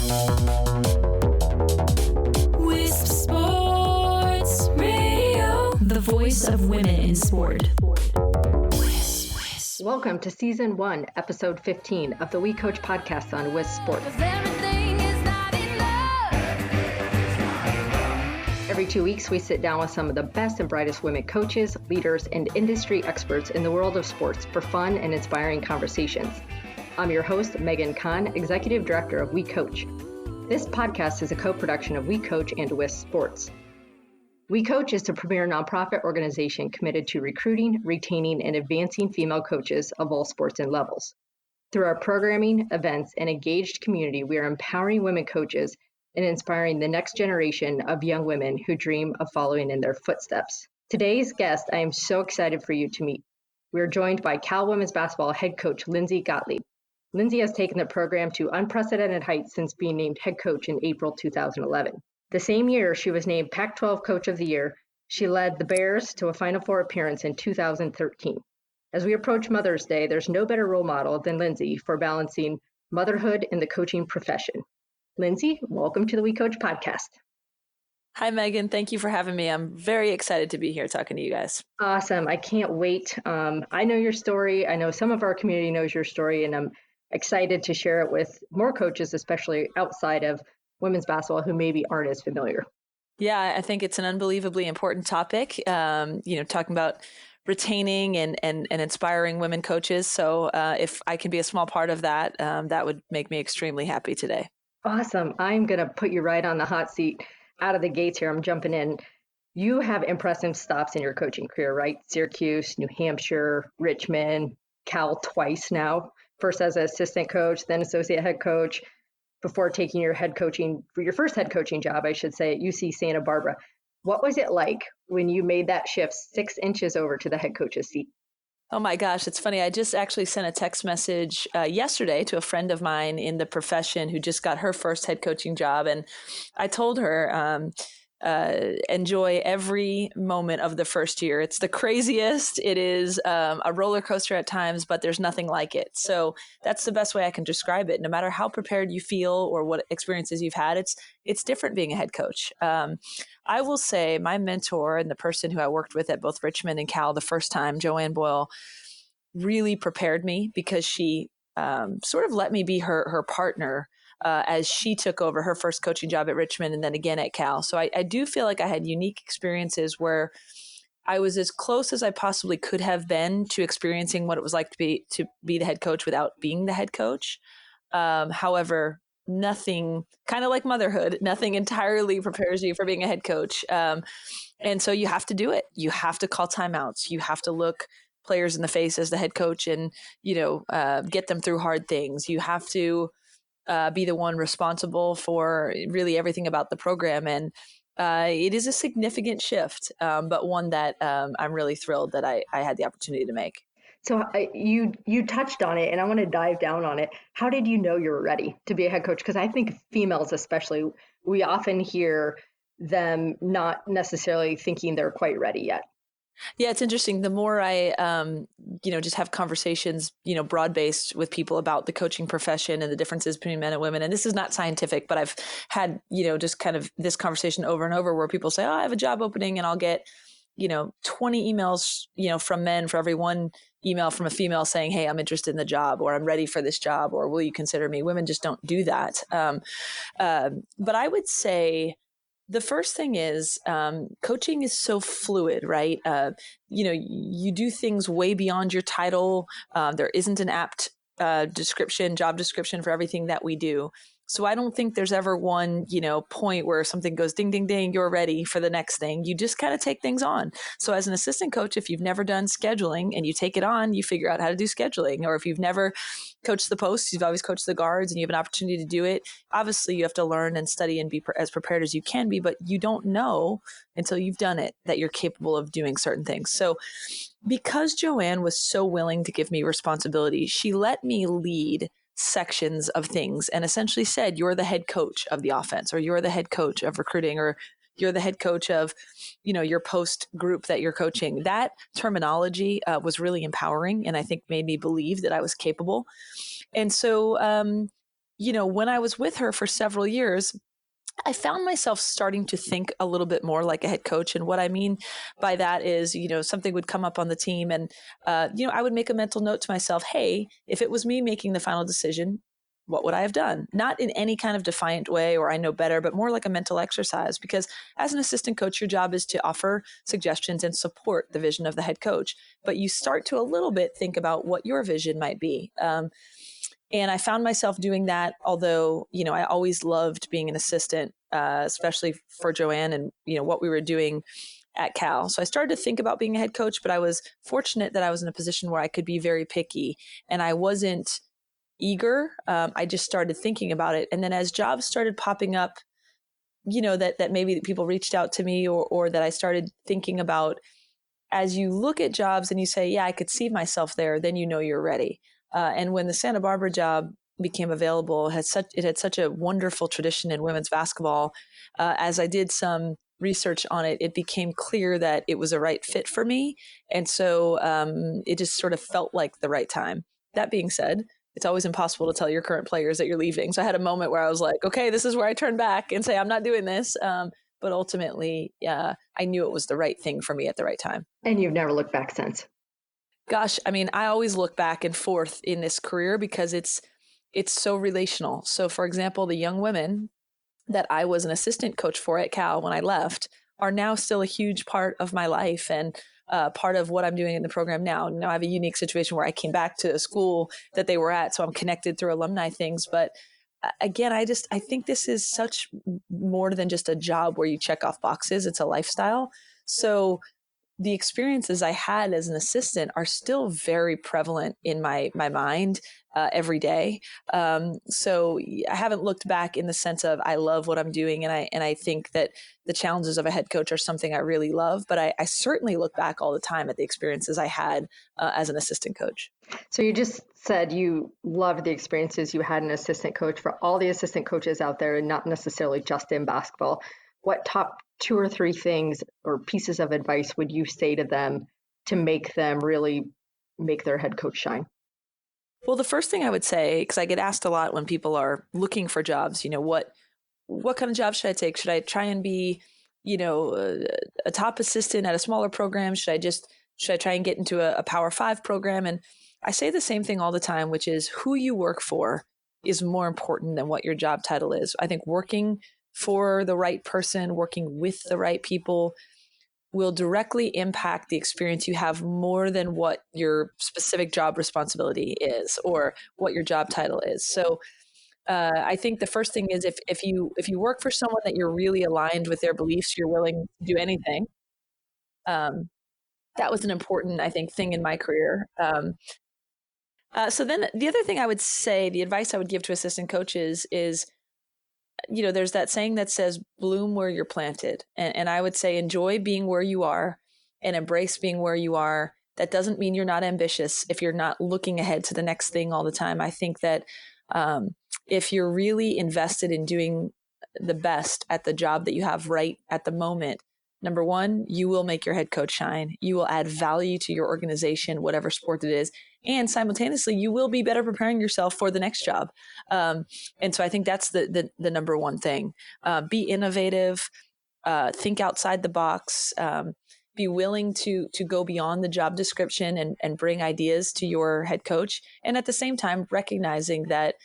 Wisp Sports Radio, the voice of women in sport. Welcome to Season 1, Episode 15 of the WeCOACH Podcast on Wisp Sports. Every 2 weeks, we sit down with some of the best and brightest women coaches, leaders, and industry experts in the world of sports for fun and inspiring conversations. I'm your host, Megan Kahn, Executive Director of WeCOACH. This podcast is a co-production of WeCOACH and Wisp Sports. WeCOACH is the premier nonprofit organization committed to recruiting, retaining, and advancing female coaches of all sports and levels. Through our programming, events, and engaged community, we are empowering women coaches and inspiring the next generation of young women who dream of following in their footsteps. Today's guest, I am so excited for you to meet. We are joined by Cal Women's Basketball head coach Lindsay Gottlieb. Lindsay has taken the program to unprecedented heights since being named head coach in April 2011. The same year, she was named Pac-12 Coach of the Year. She led the Bears to a Final Four appearance in 2013. As we approach Mother's Day, there's no better role model than Lindsay for balancing motherhood and the coaching profession. Lindsay, welcome to the WeCOACH Podcast. Hi, Megan. Thank you for having me. I'm very excited to be here talking to you guys. Awesome. I can't wait. I know your story. I know some of our community knows your story, and I'm excited to share it with more coaches, especially outside of women's basketball who maybe aren't as familiar. Yeah, I think it's an unbelievably important topic, talking about retaining and inspiring women coaches. So if I can be a small part of that, that would make me extremely happy today. Awesome. I'm going to put you right on the hot seat out of the gates here. I'm jumping in. You have impressive stops in your coaching career, right? Syracuse, New Hampshire, Richmond, Cal twice now. First as an assistant coach, then associate head coach, before taking your first head coaching job, I should say, at UC Santa Barbara. What was it like when you made that shift 6 inches over to the head coach's seat? Oh my gosh, it's funny. I just actually sent a text message yesterday to a friend of mine in the profession who just got her first head coaching job. And I told her, enjoy every moment of the first year. It's the craziest. It is a roller coaster at times, but there's nothing like it. So that's the best way I can describe it. No matter how prepared you feel or what experiences you've had, it's different being a head coach. I will say my mentor and the person who I worked with at both Richmond and Cal the first time, Joanne Boyle, really prepared me because she sort of let me be her partner as she took over her first coaching job at Richmond and then again at Cal. So I do feel like I had unique experiences where I was as close as I possibly could have been to experiencing what it was like to be the head coach without being the head coach. However, nothing, kind of like motherhood, nothing entirely prepares you for being a head coach. And so you have to do it. You have to call timeouts. You have to look players in the face as the head coach and, get them through hard things. You have to be the one responsible for really everything about the program. And it is a significant shift, but one that I'm really thrilled that I had the opportunity to make. So you touched on it, and I want to dive down on it. How did you know you were ready to be a head coach? Because I think females especially, we often hear them not necessarily thinking they're quite ready yet. Yeah, it's interesting. The more I, just have conversations, broad-based with people about the coaching profession and the differences between men and women. And this is not scientific, but I've had, just kind of this conversation over and over where people say, oh, I have a job opening, and I'll get, 20 emails, from men for every one email from a female saying, hey, I'm interested in the job, or I'm ready for this job, or will you consider me? Women just don't do that. But I would say, the first thing is coaching is so fluid, right? You do things way beyond your title. There isn't an apt job description for everything that we do. So I don't think there's ever one, point where something goes ding, ding, ding, you're ready for the next thing. You just kind of take things on. So as an assistant coach, if you've never done scheduling and you take it on, you figure out how to do scheduling. Or if you've never coached the posts, you've always coached the guards and you have an opportunity to do it. Obviously, you have to learn and study and be as prepared as you can be, but you don't know until you've done it that you're capable of doing certain things. So because Joanne was so willing to give me responsibility, she let me lead sections of things and essentially said, you're the head coach of the offense, or you're the head coach of recruiting, or you're the head coach of, your post group that you're coaching. That terminology was really empowering and I think made me believe that I was capable. And so when I was with her for several years, I found myself starting to think a little bit more like a head coach. And what I mean by that is, something would come up on the team and, I would make a mental note to myself, hey, if it was me making the final decision, what would I have done? Not in any kind of defiant way or I know better, but more like a mental exercise. Because as an assistant coach, your job is to offer suggestions and support the vision of the head coach. But you start to a little bit think about what your vision might be. And I found myself doing that, although, I always loved being an assistant, especially for Joanne and, what we were doing at Cal. So I started to think about being a head coach, but I was fortunate that I was in a position where I could be very picky and I wasn't eager. I just started thinking about it. And then as jobs started popping up, that maybe people reached out to me or that I started thinking about, as you look at jobs and you say, yeah, I could see myself there, then you're ready. And when the Santa Barbara job became available, it had such a wonderful tradition in women's basketball. As I did some research on it, it became clear that it was a right fit for me. And so it just sort of felt like the right time. That being said, it's always impossible to tell your current players that you're leaving. So I had a moment where I was like, okay, this is where I turn back and say, I'm not doing this. But ultimately, I knew it was the right thing for me at the right time. And you've never looked back since. Gosh, I mean, I always look back and forth in this career because it's so relational. So for example, the young women that I was an assistant coach for at Cal when I left are now still a huge part of my life and part of what I'm doing in the program now. Now I have a unique situation where I came back to a school that they were at, so I'm connected through alumni things. But again, I think this is such more than just a job where you check off boxes. It's a lifestyle. So the experiences I had as an assistant are still very prevalent in my mind every day. So I haven't looked back in the sense of I love what I'm doing. And I think that the challenges of a head coach are something I really love, but I certainly look back all the time at the experiences I had as an assistant coach. So you just said you loved the experiences you had as an assistant coach. For all the assistant coaches out there, and not necessarily just in basketball, what top 2 or 3 things or pieces of advice would you say to them to make them really make their head coach shine? Well, the first thing I would say, because I get asked a lot when people are looking for jobs, what kind of job should I take? Should I try and be, a top assistant at a smaller program? Should I try and get into a Power 5 program? And I say the same thing all the time, which is who you work for is more important than what your job title is. I think working for the right person, working with the right people will directly impact the experience you have more than what your specific job responsibility is or what your job title is. So I think the first thing is if you work for someone that you're really aligned with their beliefs, you're willing to do anything. That was an important, I think, thing in my career. So then the other thing I would say, the advice I would give to assistant coaches is, there's that saying that says, bloom where you're planted. And I would say, enjoy being where you are and embrace being where you are. That doesn't mean you're not ambitious if you're not looking ahead to the next thing all the time. I think that if you're really invested in doing the best at the job that you have right at the moment, number one, you will make your head coach shine. You will add value to your organization, whatever sport it is. And simultaneously, you will be better preparing yourself for the next job. And so I think that's the number one thing. Be innovative, think outside the box, be willing to go beyond the job description and bring ideas to your head coach. And at the same time, recognizing that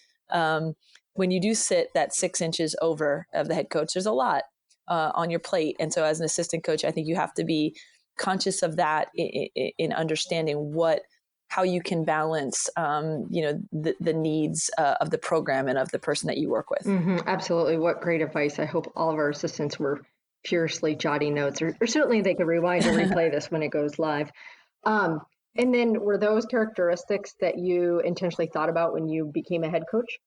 when you do sit that 6 inches over of the head coach, there's a lot on your plate. And so as an assistant coach, I think you have to be conscious of that in understanding how you can balance, the needs of the program and of the person that you work with. Mm-hmm, absolutely. What great advice. I hope all of our assistants were furiously jotting notes, or certainly they could rewind and replay this when it goes live. And then were those characteristics that you intentionally thought about when you became a head coach?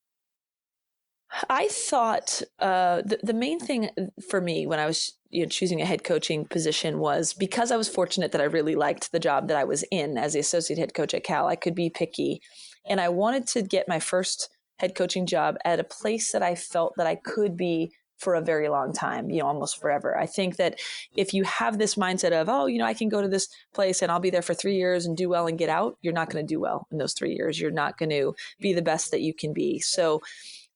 I thought the main thing for me when I was choosing a head coaching position was because I was fortunate that I really liked the job that I was in as the associate head coach at Cal. I could be picky, and I wanted to get my first head coaching job at a place that I felt that I could be for a very long time, almost forever. I think that if you have this mindset of, I can go to this place and I'll be there for 3 years and do well and get out, you're not going to do well in those 3 years. You're not going to be the best that you can be. So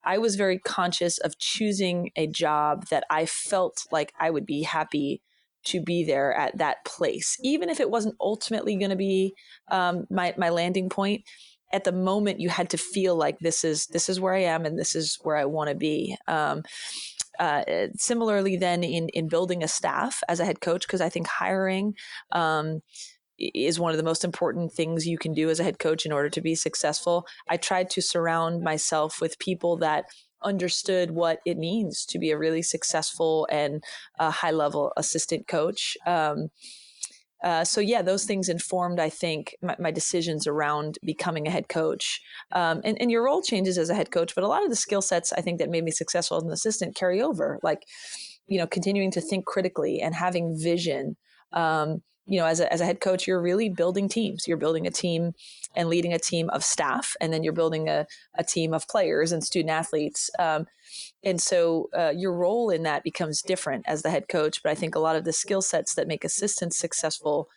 I was very conscious of choosing a job that I felt like I would be happy to be there at that place, even if it wasn't ultimately going to be my landing point. At the moment, you had to feel like this is where I am and this is where I want to be. Similarly, then in building a staff as a head coach, because I think hiring is one of the most important things you can do as a head coach in order to be successful. I tried to surround myself with people that understood what it means to be a really successful and high level assistant coach. So yeah, those things informed, I think, my decisions around becoming a head coach. And your role changes as a head coach, but a lot of the skill sets I think that made me successful as an assistant carry over, like, continuing to think critically and having vision. As a head coach, you're really building teams. You're building a team and leading a team of staff, and then you're building a team of players and student athletes. And so your role in that becomes different as the head coach. But I think a lot of the skill sets that make assistants successful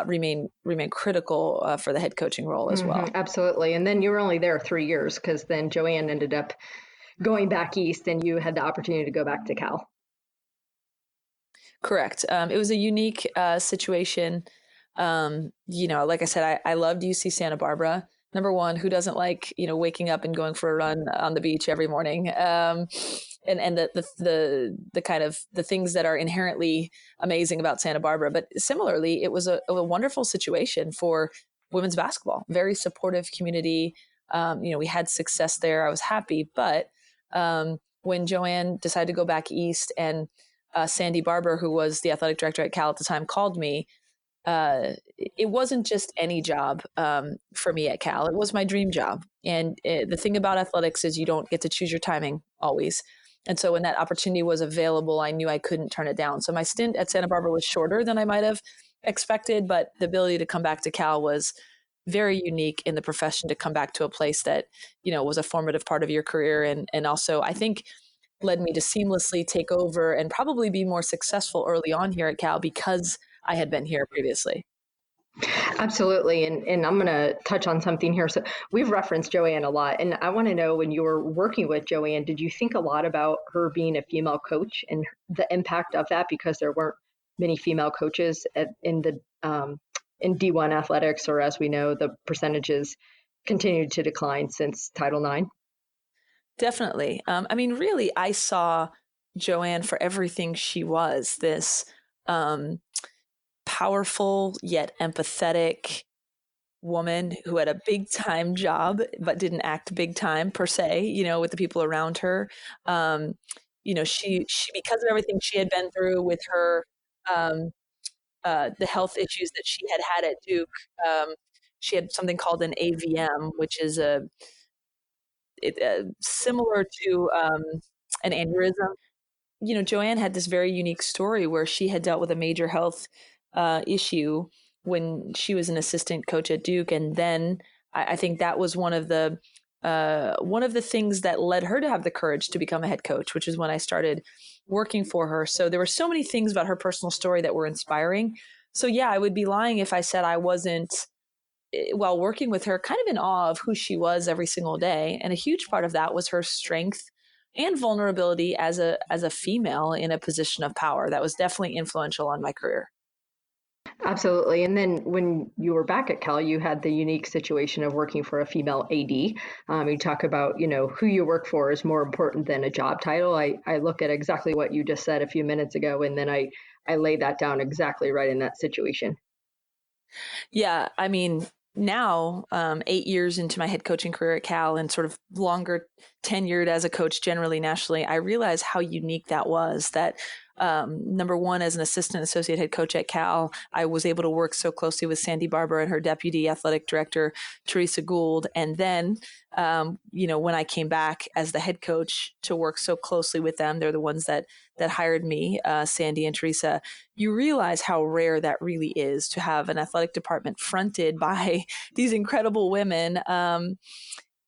remain critical for the head coaching role as well. Absolutely. And then you were only there 3 years, because then Joanne ended up going back east and you had the opportunity to go back to Cal. Correct. It was a unique situation. Like I said, I loved UC Santa Barbara. Number one, who doesn't like, waking up and going for a run on the beach every morning? And the kind of the things that are inherently amazing about Santa Barbara. But similarly, it was a wonderful situation for women's basketball. Very supportive community. We had success there. I was happy. But when Joanne decided to go back east, and Sandy Barber, who was the athletic director at Cal at the time, called me, it wasn't just any job for me at Cal. It was my dream job. And the thing about athletics is you don't get to choose your timing always. And so when that opportunity was available, I knew I couldn't turn it down. So my stint at Santa Barbara was shorter than I might have expected, but the ability to come back to Cal was very unique in the profession, to come back to a place that, was a formative part of your career. And also, I think, led me to seamlessly take over and probably be more successful early on here at Cal because I had been here previously. Absolutely. And I'm going to touch on something here. So we've referenced Joanne a lot, and I want to know, when you were working with Joanne, did you think a lot about her being a female coach and the impact of that? Because there weren't many female coaches in D1 athletics, or as we know, the percentages continued to decline since Title IX. Definitely. Really, I saw Joanne for everything she was, this powerful yet empathetic woman who had a big time job, but didn't act big time per se, with the people around her. She because of everything she had been through with her, the health issues that she had at Duke, she had something called an AVM, which is similar to an aneurysm. Joanne had this very unique story where she had dealt with a major health issue when she was an assistant coach at Duke, and then I think that was one of the things that led her to have the courage to become a head coach, which is when I started working for her. So there were so many things about her personal story that were inspiring. So yeah, I would be lying if I said I wasn't, while working with her, kind of in awe of who she was every single day. And a huge part of that was her strength and vulnerability as a female in a position of power. That was definitely influential on my career. Absolutely. And then when you were back at Cal, you had the unique situation of working for a female AD. You talk about, who you work for is more important than a job title. I look at exactly what you just said a few minutes ago, and then I lay that down exactly right in that situation. Yeah. Now, 8 years into my head coaching career at Cal, and sort of longer tenured as a coach generally nationally, I realized how unique that was. That number one, as an assistant associate head coach at Cal, I was able to work so closely with Sandy Barber and her deputy athletic director, Teresa Gould. And then, when I came back as the head coach to work so closely with them, they're the ones that hired me, Sandy and Teresa. You realize how rare that really is, to have an athletic department fronted by these incredible women.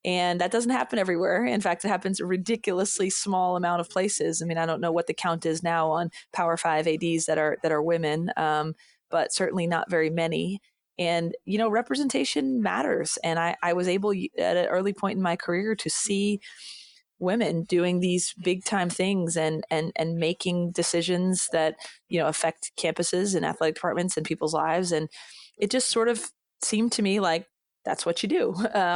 And that doesn't happen everywhere. In fact, it happens a ridiculously small amount of places. I don't know what the count is now on Power 5 ADs that are women, but certainly not very many. And, representation matters. And I was able at an early point in my career to see women doing these big time things and making decisions that, affect campuses and athletic departments and people's lives. And it just sort of seemed to me like that's what you do,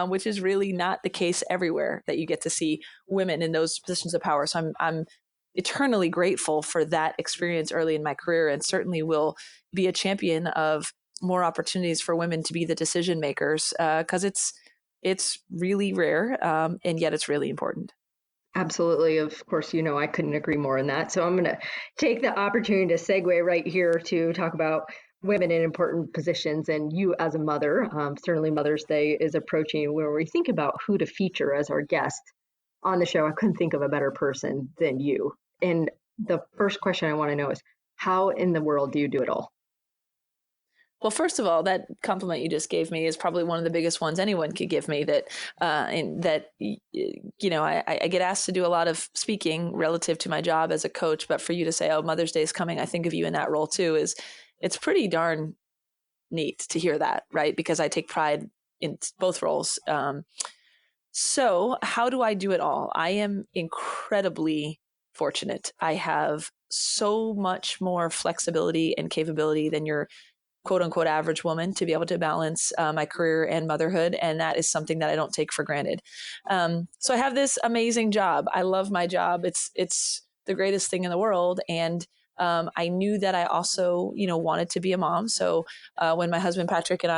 which is really not the case everywhere, that you get to see women in those positions of power. So I'm eternally grateful for that experience early in my career, and certainly will be a champion of more opportunities for women to be the decision makers, because it's really rare, and yet it's really important. Absolutely. Of course, I couldn't agree more on that. So I'm going to take the opportunity to segue right here to talk about women in important positions, and you as a mother. Certainly Mother's Day is approaching, where we think about who to feature as our guest on the show. I couldn't think of a better person than you. And the first question I want to know is, how in the world do you do it all? Well, first of all, that compliment you just gave me is probably one of the biggest ones anyone could give me. That, I get asked to do a lot of speaking relative to my job as a coach, but for you to say, "Oh, Mother's Day is coming, I think of you in that role too," it's pretty darn neat to hear that, right? Because I take pride in both roles. So how do I do it all? I am incredibly fortunate. I have so much more flexibility and capability than your quote unquote average woman to be able to balance my career and motherhood. And that is something that I don't take for granted. So I have this amazing job. I love my job. It's the greatest thing in the world. And I knew that I also, wanted to be a mom. So when my husband, Patrick, and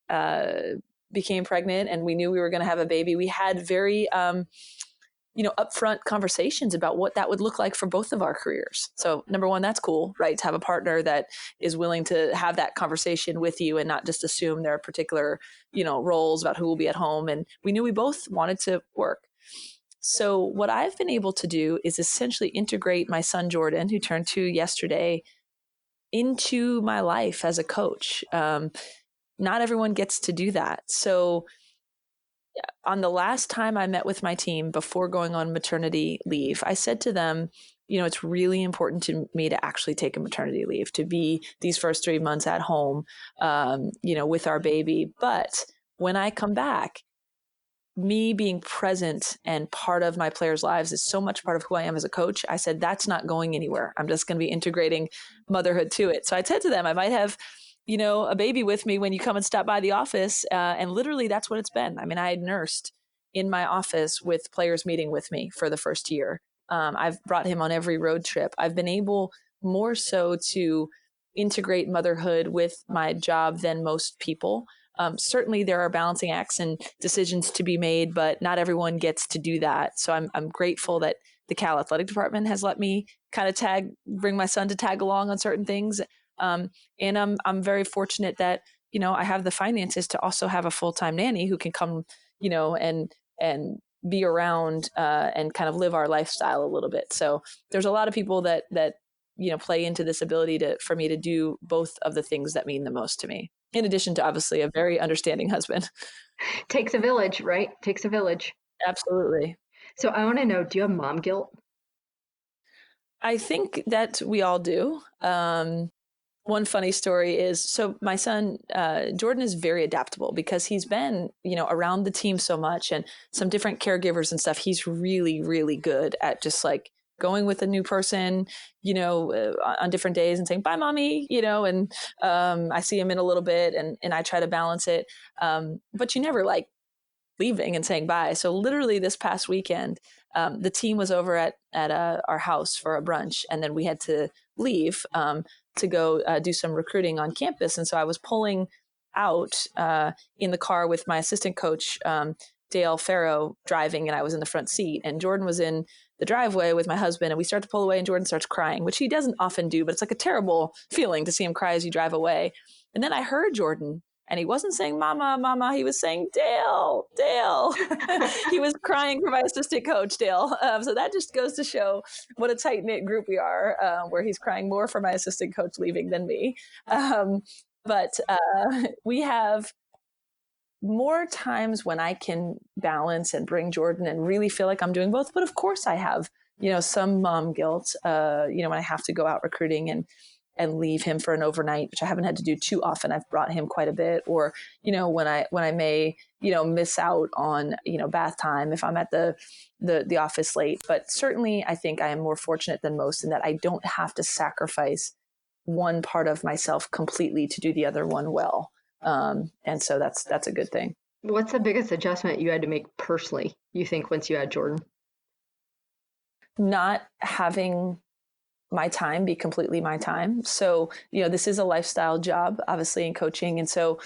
I became pregnant and we knew we were going to have a baby, we had very, upfront conversations about what that would look like for both of our careers. So number one, that's cool, right? To have a partner that is willing to have that conversation with you and not just assume there are particular, roles about who will be at home. And we knew we both wanted to work. So what I've been able to do is essentially integrate my son, Jordan, who turned 2 yesterday, into my life as a coach. Not everyone gets to do that. So on the last time I met with my team before going on maternity leave, I said to them, it's really important to me to actually take a maternity leave, to be these first 3 months at home, with our baby. But when I come back, me being present and part of my players' lives is so much part of who I am as a coach. I said, that's not going anywhere. I'm just going to be integrating motherhood to it. So I said to them, I might have a baby with me when you come and stop by the office. And literally that's what it's been. I mean, I had nursed in my office with players meeting with me for the first year. I've brought him on every road trip. I've been able more so to integrate motherhood with my job than most people. Certainly there are balancing acts and decisions to be made, but not everyone gets to do that. So I'm grateful that the Cal Athletic Department has let me kind of bring my son to tag along on certain things. And I'm very fortunate that, I have the finances to also have a full-time nanny who can come, and be around, and kind of live our lifestyle a little bit. So there's a lot of people that play into this ability for me to do both of the things that mean the most to me, in addition to obviously a very understanding husband. Takes a village, right? Takes a village. Absolutely. So I want to know, do you have mom guilt? I think that we all do. One funny story is, so my son, Jordan, is very adaptable because he's been, around the team so much and some different caregivers and stuff. He's really, really good at just like going with a new person, on different days and saying, bye, mommy, and I see him in a little bit and I try to balance it. But you never like leaving and saying bye. So literally this past weekend, the team was over at our house for a brunch, and then we had to leave to go do some recruiting on campus. And so I was pulling out in the car with my assistant coach, Dale Farrow, driving, and I was in the front seat. And Jordan was in the driveway with my husband, and we start to pull away, and Jordan starts crying, which he doesn't often do, but it's like a terrible feeling to see him cry as you drive away. And then I heard Jordan, and he wasn't saying mama, mama. He was saying Dale, Dale. He was crying for my assistant coach, Dale. So that just goes to show what a tight-knit group we are, where he's crying more for my assistant coach leaving than me. But we have more times when I can balance and bring Jordan and really feel like I'm doing both. But of course I have, some mom guilt, when I have to go out recruiting and and leave him for an overnight, which I haven't had to do too often. I've brought him quite a bit, or, when I may, miss out on, bath time if I'm at the office late. But certainly I think I am more fortunate than most in that I don't have to sacrifice one part of myself completely to do the other one well. And so that's a good thing. What's the biggest adjustment you had to make personally, you think, once you had Jordan? Not having my time be completely my time. So, this is a lifestyle job, obviously, in coaching. And so,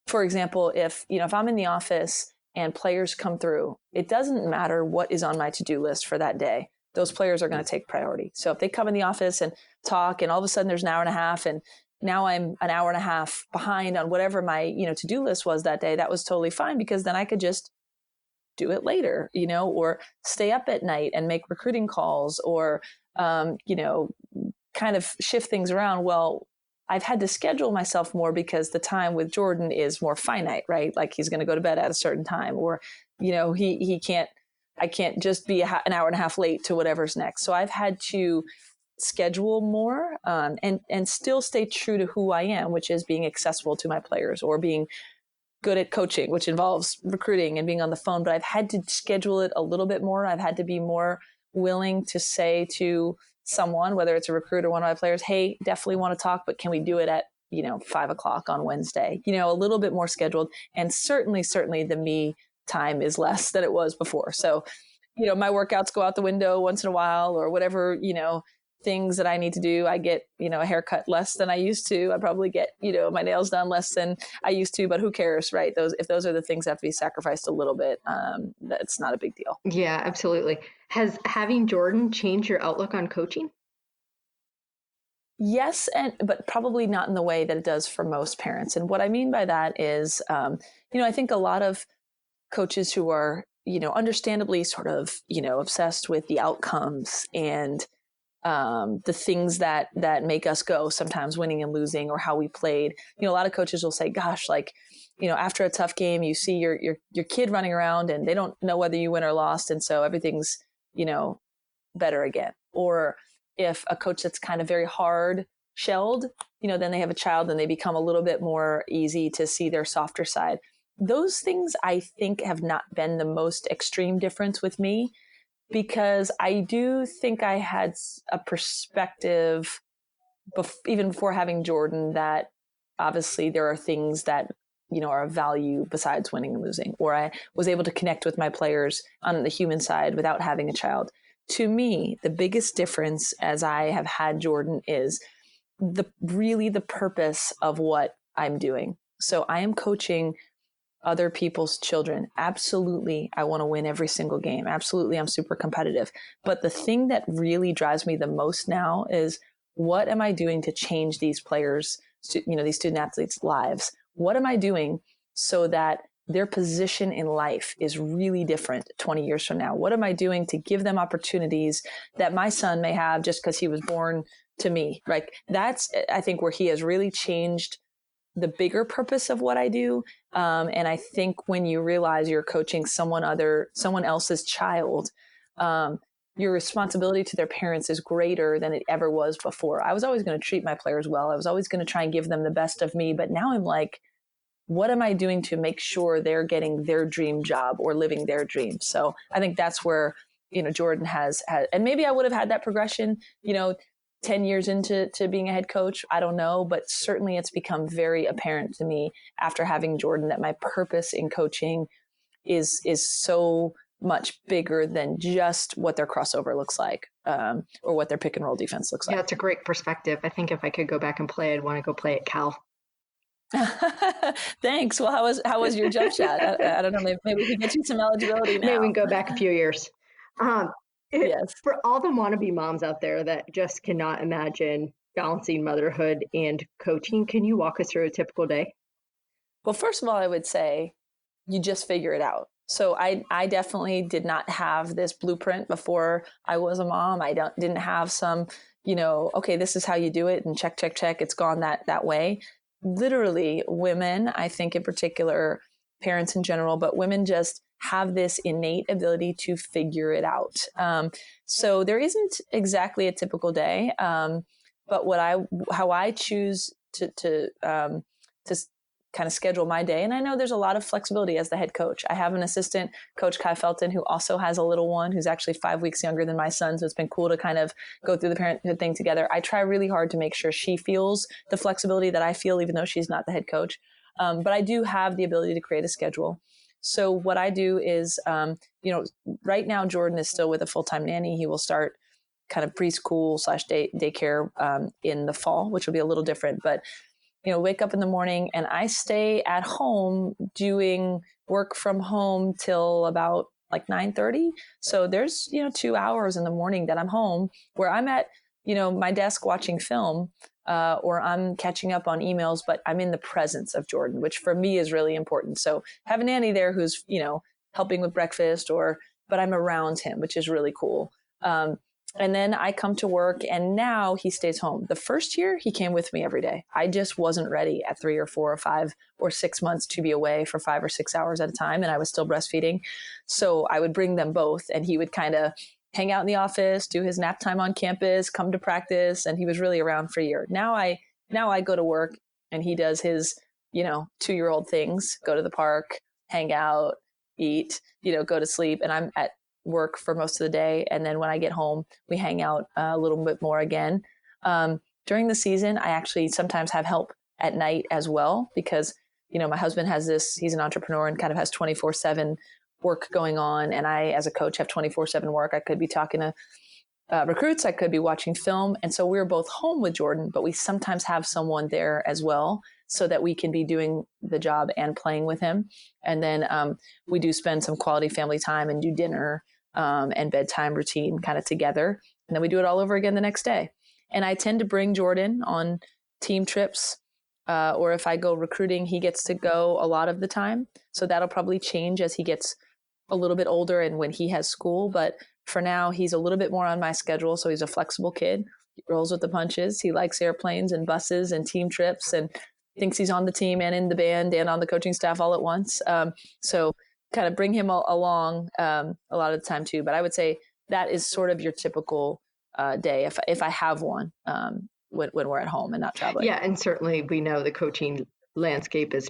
for example, if I'm in the office and players come through, it doesn't matter what is on my to-do list for that day. Those players are going to take priority. So if they come in the office and talk, and all of a sudden there's an hour and a half, and now I'm an hour and a half behind on whatever my, to-do list was that day, that was totally fine, because then I could just do it later, or stay up at night and make recruiting calls, or, kind of shift things around. Well, I've had to schedule myself more because the time with Jordan is more finite, right? Like he's going to go to bed at a certain time, or, I can't just be an hour and a half late to whatever's next. So I've had to schedule more, and still stay true to who I am, which is being accessible to my players, or being good at coaching, which involves recruiting and being on the phone. But I've had to schedule it a little bit more. I've had to be more willing to say to someone, whether it's a recruiter or one of my players, hey, definitely want to talk, but can we do it at 5:00 on Wednesday? A little bit more scheduled. And certainly the me time is less than it was before. So, my workouts go out the window once in a while, or whatever, things that I need to do. I get, a haircut less than I used to. I probably get, my nails done less than I used to, but who cares, right? If those are the things that have to be sacrificed a little bit, that's not a big deal. Yeah, absolutely. Has having Jordan changed your outlook on coaching? Yes, but probably not in the way that it does for most parents. And what I mean by that is, I think a lot of coaches who are, understandably sort of, obsessed with the outcomes and the things that make us go, sometimes winning and losing, or how we played. A lot of coaches will say, gosh, like, after a tough game, you see your kid running around and they don't know whether you win or lost. And so everything's, better again. Or if a coach that's kind of very hard shelled, then they have a child and they become a little bit more easy to see their softer side. Those things I think have not been the most extreme difference with me, because I do think I had a perspective even before having Jordan that obviously there are things that, are of value besides winning and losing, or I was able to connect with my players on the human side without having a child. To me, the biggest difference as I have had Jordan is the purpose of what I'm doing. So I am coaching other people's children. Absolutely, I want to win every single game. Absolutely, I'm super competitive. But the thing that really drives me the most now is, what am I doing to change these players, these student athletes' lives? What am I doing so that their position in life is really different 20 years from now? What am I doing to give them opportunities that my son may have just because he was born to me? Right? That's, I think, where he has really changed the bigger purpose of what I do. And I think when you realize you're coaching someone else's child, your responsibility to their parents is greater than it ever was before. I was always going to treat my players well. I was always going to try and give them the best of me. But now I'm like, what am I doing to make sure they're getting their dream job or living their dream? So I think that's where, Jordan has had, and maybe I would have had that progression, 10 years into being a head coach. I don't know, but certainly it's become very apparent to me after having Jordan that my purpose in coaching is so much bigger than just what their crossover looks like, or what their pick and roll defense looks like. Yeah, that's a great perspective. I think if I could go back and play, I'd want to go play at Cal. Thanks. Well, how was your jump shot? I don't know. Maybe we can get you some eligibility now. Maybe we can go back a few years. Yes. For all the wannabe moms out there that just cannot imagine balancing motherhood and coaching, can you walk us through a typical day? Well, first of all, I would say you just figure it out. So I definitely did not have this blueprint before I was a mom. I didn't have some, okay, this is how you do it and check, it's gone that way. Literally, women, I think in particular, parents in general, but women just have this innate ability to figure it out. So there isn't exactly a typical day. But how I choose to kind of schedule my day. And I know there's a lot of flexibility as the head coach. I have an assistant, Coach Kai Felton, who also has a little one who's actually 5 weeks younger than my son. So it's been cool to kind of go through the parenthood thing together. I try really hard to make sure she feels the flexibility that I feel, even though she's not the head coach. But I do have the ability to create a schedule. So what I do is, right now Jordan is still with a full-time nanny. He will start kind of preschool / daycare in the fall, which will be a little different. But wake up in the morning and I stay at home doing work from home till about like 9:30. So there's, 2 hours in the morning that I'm home where I'm at, my desk watching film, or I'm catching up on emails, but I'm in the presence of Jordan, which for me is really important. So have a nanny there who's, helping with breakfast but I'm around him, which is really cool. And then I come to work and now he stays home. The first year he came with me every day. I just wasn't ready at 3 or 4 or 5 or 6 months to be away for 5 or 6 hours at a time. And I was still breastfeeding. So I would bring them both and he would kind of hang out in the office, do his nap time on campus, come to practice. And he was really around for a year. Now I go to work and he does his, 2-year-old things, go to the park, hang out, eat, go to sleep. And I'm at work for most of the day. And then when I get home, we hang out a little bit more again. During the season, I actually sometimes have help at night as well, because, my husband he's an entrepreneur and kind of has 24/7 work going on. And I, as a coach, have 24/7 work. I could be talking to recruits. I could be watching film. And so we're both home with Jordan, but we sometimes have someone there as well so that we can be doing the job and playing with him. And then we do spend some quality family time and do dinner and bedtime routine kind of together. And then we do it all over again the next day. And I tend to bring Jordan on team trips, or if I go recruiting, he gets to go a lot of the time. So that'll probably change as he gets a little bit older and when he has school. But for now, he's a little bit more on my schedule. So he's a flexible kid. He rolls with the punches. He likes airplanes and buses and team trips and thinks he's on the team and in the band and on the coaching staff all at once. So kind of bring him along a lot of the time too. But I would say that is sort of your typical day if I have one when we're at home and not traveling. Yeah, and certainly we know the coaching landscape is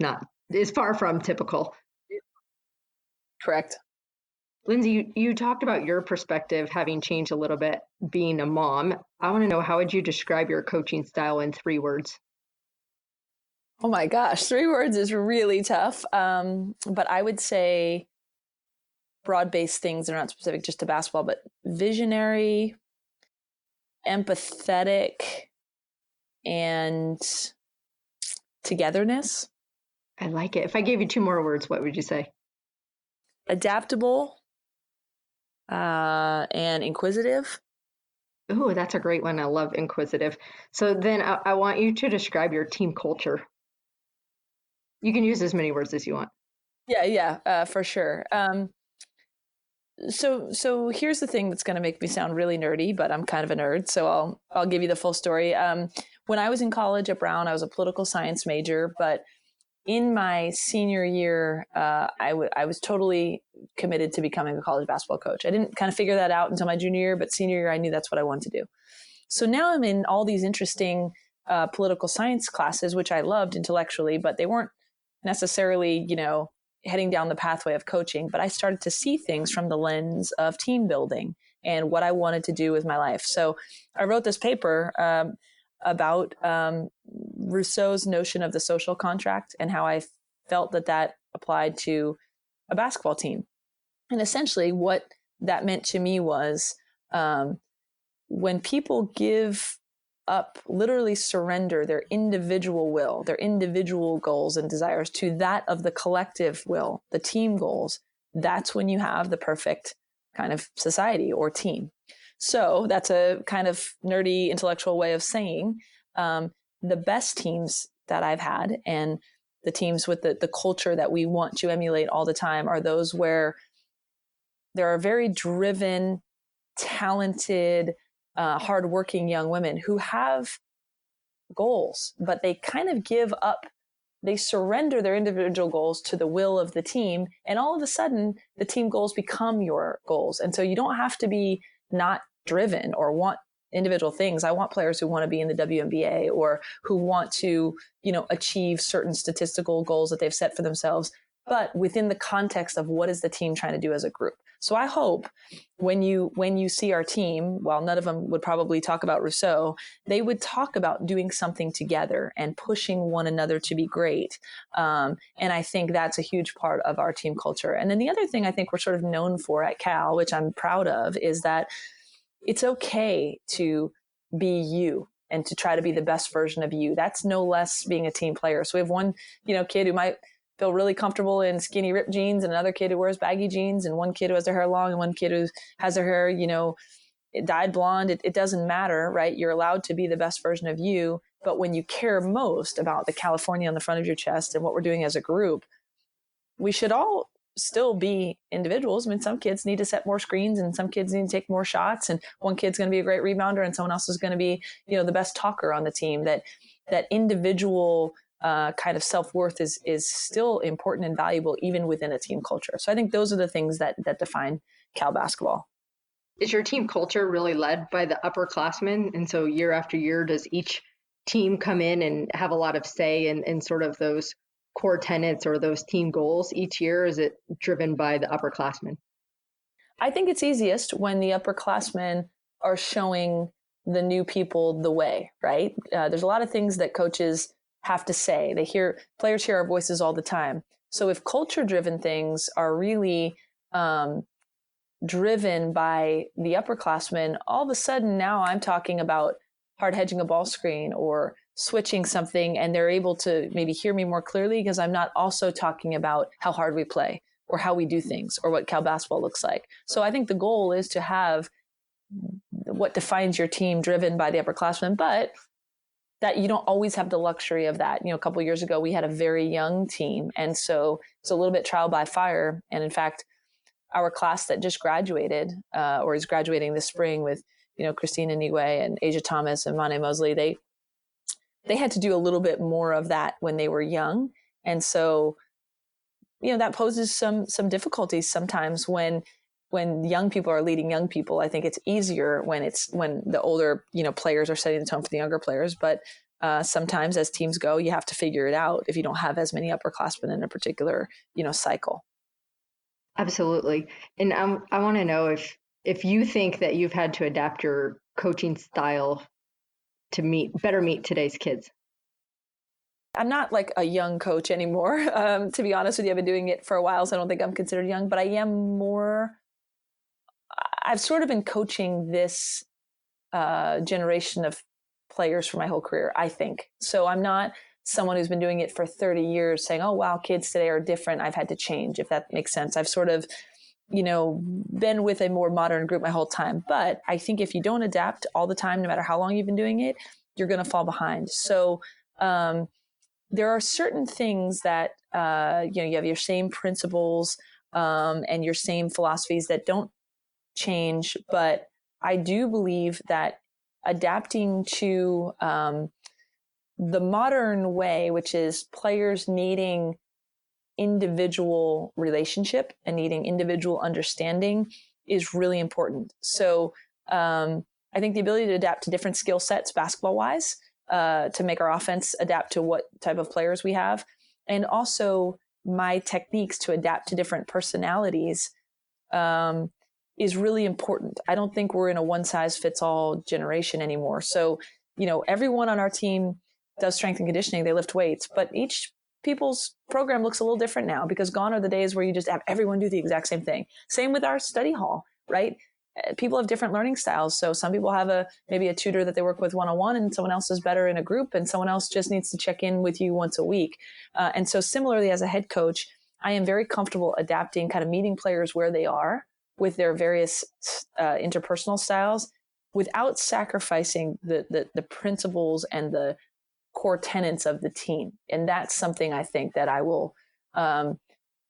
far from typical. Correct. Lindsay, you talked about your perspective having changed a little bit being a mom. I want to know, how would you describe your coaching style in 3 words? Oh my gosh, 3 words is really tough. But I would say broad-based things that are not specific just to basketball, but visionary, empathetic, and togetherness. I like it. If I gave you 2 more words, what would you say? Adaptable and inquisitive. Oh, that's a great one. I love inquisitive. So then I want you to describe your team culture. You can use as many words as you want. Yeah, for sure. So here's the thing that's going to make me sound really nerdy, but I'm kind of a nerd, so I'll give you the full story. When I was in college at Brown, I was a political science major, but in my senior year, I was totally committed to becoming a college basketball coach. I didn't kind of figure that out until my junior year, but senior year, I knew that's what I wanted to do. So now I'm in all these interesting political science classes, which I loved intellectually, but they weren't necessarily, heading down the pathway of coaching. But I started to see things from the lens of team building and what I wanted to do with my life. So I wrote this paper about Rousseau's notion of the social contract and how I felt that applied to a basketball team. And essentially what that meant to me was when people give up, literally surrender their individual will, their individual goals and desires to that of the collective will, the team goals, that's when you have the perfect kind of society or team. So that's a kind of nerdy intellectual way of saying the best teams that I've had and the teams with the culture that we want to emulate all the time are those where there are very driven, talented, hardworking young women who have goals, but they kind of give up. They surrender their individual goals to the will of the team. And all of a sudden, the team goals become your goals. And so you don't have to be not driven or want individual things. I want players who want to be in the WNBA or who want to, achieve certain statistical goals that they've set for themselves, but within the context of what is the team trying to do as a group. So I hope when you see our team, while none of them would probably talk about Rousseau, they would talk about doing something together and pushing one another to be great. And I think that's a huge part of our team culture. And then the other thing I think we're sort of known for at Cal, which I'm proud of, is that it's okay to be you and to try to be the best version of you. That's no less being a team player. So we have one, kid who might feel really comfortable in skinny ripped jeans, and another kid who wears baggy jeans, and one kid who has their hair long, and one kid who has their hair, dyed blonde. It doesn't matter, right? You're allowed to be the best version of you. But when you care most about the California on the front of your chest and what we're doing as a group, we should all still be individuals. I mean, some kids need to set more screens, and some kids need to take more shots, and one kid's going to be a great rebounder, and someone else is going to be, the best talker on the team. That individual kind of self-worth is still important and valuable even within a team culture. So I think those are the things that define Cal basketball. Is your team culture really led by the upperclassmen? And so year after year, does each team come in and have a lot of say in sort of those core tenets or those team goals each year? Or is it driven by the upperclassmen? I think it's easiest when the upperclassmen are showing the new people the way, right? There's a lot of things that coaches have to say. Players hear our voices all the time. So if culture-driven things are really driven by the upperclassmen, all of a sudden now I'm talking about hard hedging a ball screen or switching something, and they're able to maybe hear me more clearly because I'm not also talking about how hard we play or how we do things or what Cal basketball looks like. So I think the goal is to have what defines your team driven by the upperclassmen, but that you don't always have the luxury of that. A couple of years ago, we had a very young team. And so it's a little bit trial by fire. And in fact, our class that just graduated or is graduating this spring with, Christina Nigwe and Asia Thomas and Mane Mosley, they had to do a little bit more of that when they were young. And so, that poses some difficulties sometimes when young people are leading young people. I think it's easier when the older, players are setting the tone for the younger players. But sometimes as teams go, you have to figure it out if you don't have as many upperclassmen in a particular, cycle. Absolutely. And I want to know if you think that you've had to adapt your coaching style to better meet today's kids. I'm not like a young coach anymore. To be honest with you, I've been doing it for a while, so I don't think I'm considered young, but I've sort of been coaching this generation of players for my whole career, I think. So I'm not someone who's been doing it for 30 years saying, oh, wow, kids today are different. I've had to change, if that makes sense. I've sort of, been with a more modern group my whole time. But I think if you don't adapt all the time, no matter how long you've been doing it, you're going to fall behind. So there are certain things that, you have your same principles and your same philosophies that don't change. But I do believe that adapting to the modern way, which is players needing individual relationship and needing individual understanding, is really important. So I think the ability to adapt to different skill sets basketball wise, to make our offense adapt to what type of players we have, and also my techniques to adapt to different personalities is really important. I don't think we're in a one size fits all generation anymore. So, everyone on our team does strength and conditioning, they lift weights, but each people's program looks a little different now, because gone are the days where you just have everyone do the exact same thing. Same with our study hall, right? People have different learning styles. So some people have maybe a tutor that they work with one-on-one, and someone else is better in a group, and someone else just needs to check in with you once a week. And so similarly, as a head coach, I am very comfortable adapting, kind of meeting players where they are with their various interpersonal styles without sacrificing the principles and the core tenets of the team. And that's something I think that I will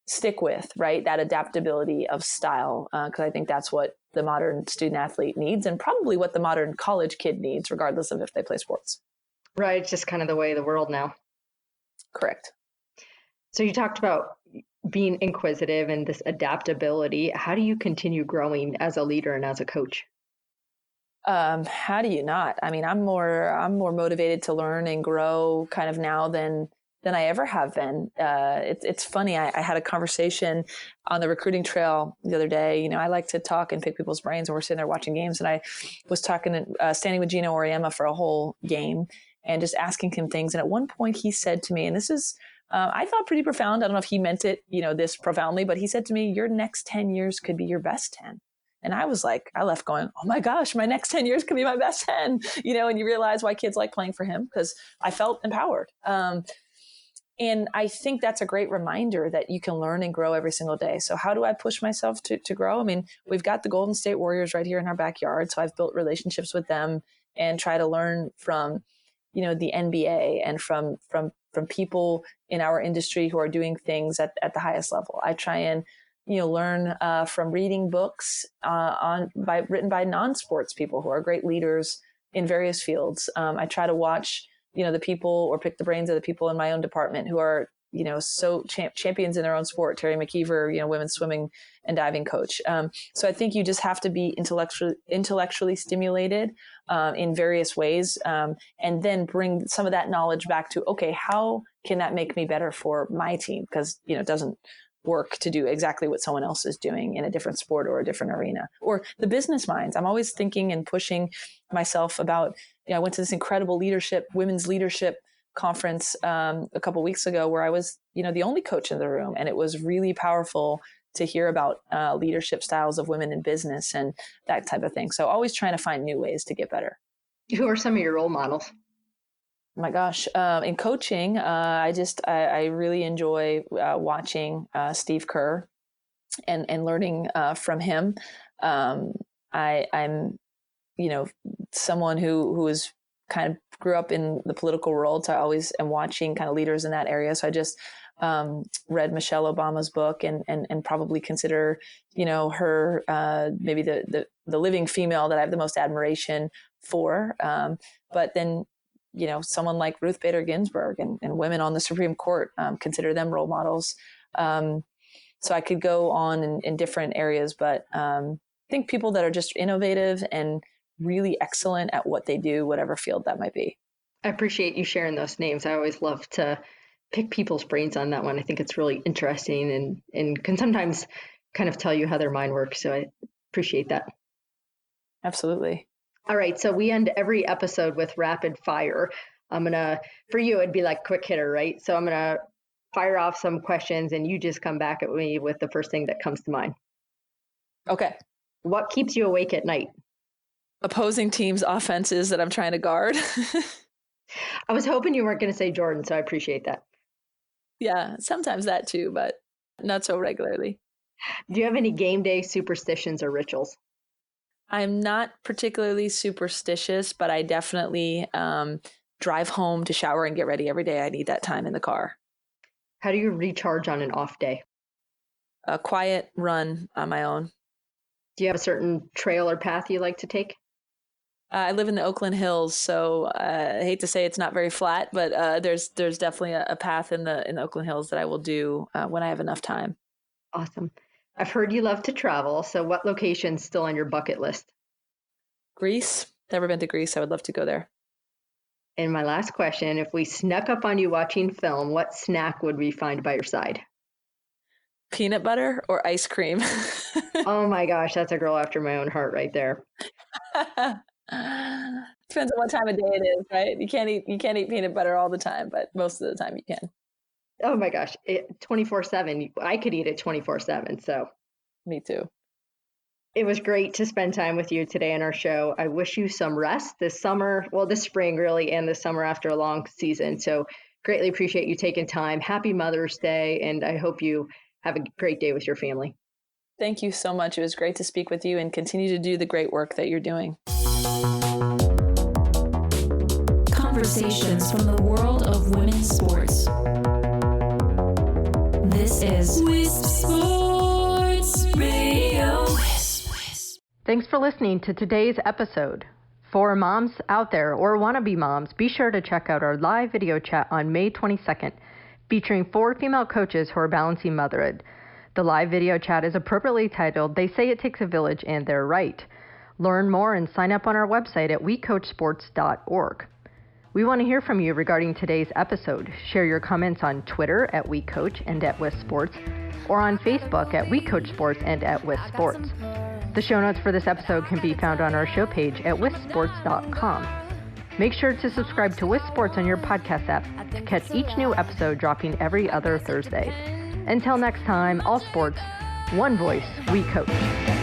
stick with, right? That adaptability of style, because I think that's what the modern student athlete needs, and probably what the modern college kid needs, regardless of if they play sports. Right. It's just kind of the way of the world now. Correct. So you talked about being inquisitive and this adaptability. How do you continue growing as a leader and as a coach? How do you not? I mean, I'm more motivated to learn and grow kind of now than I ever have been. It's funny. I had a conversation on the recruiting trail the other day. You know, I like to talk and pick people's brains when we're sitting there watching games. And I was standing with Gino Auriemma for a whole game and just asking him things. And at one point he said to me, and this is, I thought pretty profound. I don't know if he meant it, this profoundly, but he said to me, your next 10 years could be your best 10. And I was like, I left going, oh my gosh, my next 10 years could be my best 10, and you realize why kids like playing for him, because I felt empowered. And I think that's a great reminder that you can learn and grow every single day. So how do I push myself to grow? I mean, we've got the Golden State Warriors right here in our backyard. So I've built relationships with them and try to learn from, the NBA and from people in our industry who are doing things at the highest level. I try and learn from reading books written by non-sports people who are great leaders in various fields. I try to watch, the people or pick the brains of the people in my own department who are, so champions in their own sport. Terry McKeever, women's swimming and diving coach. So I think you just have to be intellectually stimulated in various ways, and then bring some of that knowledge back to, okay, how can that make me better for my team? Because, it doesn't work to do exactly what someone else is doing in a different sport or a different arena. Or the business minds. I'm always thinking and pushing myself about, I went to this incredible women's leadership conference a couple of weeks ago where I was, the only coach in the room. And it was really powerful to hear about leadership styles of women in business and that type of thing. So always trying to find new ways to get better. Who are some of your role models? My gosh. In coaching, I really enjoy watching Steve Kerr and learning from him. I'm, someone who is kind of grew up in the political world. So I always am watching kind of leaders in that area. So I just read Michelle Obama's book and probably consider, her maybe the living female that I have the most admiration for. But then, someone like Ruth Bader Ginsburg and women on the Supreme Court, consider them role models. So I could go on in different areas, but I think people that are just innovative and really excellent at what they do, whatever field that might be. I appreciate you sharing those names. I always love to pick people's brains on that one. I think it's really interesting and can sometimes kind of tell you how their mind works. So I appreciate that. Absolutely. All right. So we end every episode with rapid fire. For you, it'd be like quick hitter, right? So I'm going to fire off some questions and you just come back at me with the first thing that comes to mind. Okay. What keeps you awake at night? Opposing teams' offenses that I'm trying to guard. I was hoping you weren't going to say Jordan, so I appreciate that. Yeah, sometimes that too, but not so regularly. Do you have any game day superstitions or rituals? I'm not particularly superstitious, but I definitely drive home to shower and get ready every day. I need that time in the car. How do you recharge on an off day? A quiet run on my own. Do you have a certain trail or path you like to take? I live in the Oakland Hills, so I hate to say it's not very flat, but there's definitely a path in the Oakland Hills that I will do when I have enough time. Awesome. I've heard you love to travel, so what location's still on your bucket list? Greece. Never been to Greece. I would love to go there. And my last question, if we snuck up on you watching film, what snack would we find by your side? Peanut butter or ice cream? Oh my gosh, that's a girl after my own heart right there. Depends on what time of day it is, right? You can't eat peanut butter all the time, but most of the time you can. Oh my gosh, 24/7. I could eat it 24/7. So me too. It was great to spend time with you today on our show. I wish you some rest this summer, well, this spring really, and this summer after a long season. So greatly appreciate you taking time. Happy Mother's Day, and I hope you have a great day with your family. Thank you so much. It was great to speak with you and continue to do the great work that you're doing. Conversations from the world of women's sports. This is Wisp Sports Radio. Thanks for listening to today's episode. For moms out there or wannabe moms, be sure to check out our live video chat on May 22nd, featuring 4 female coaches who are balancing motherhood. The live video chat is appropriately titled, "They Say It Takes a Village and They're Right." Learn more and sign up on our website at WeCOACHSports.org. We want to hear from you regarding today's episode. Share your comments on Twitter at WeCOACH and at WisSports, or on Facebook at WeCOACH Sports and at WisSports. The show notes for this episode can be found on our show page at WisSports.com. Make sure to subscribe to WisSports on your podcast app to catch each new episode dropping every other Thursday. Until next time, all sports, one voice, WeCOACH.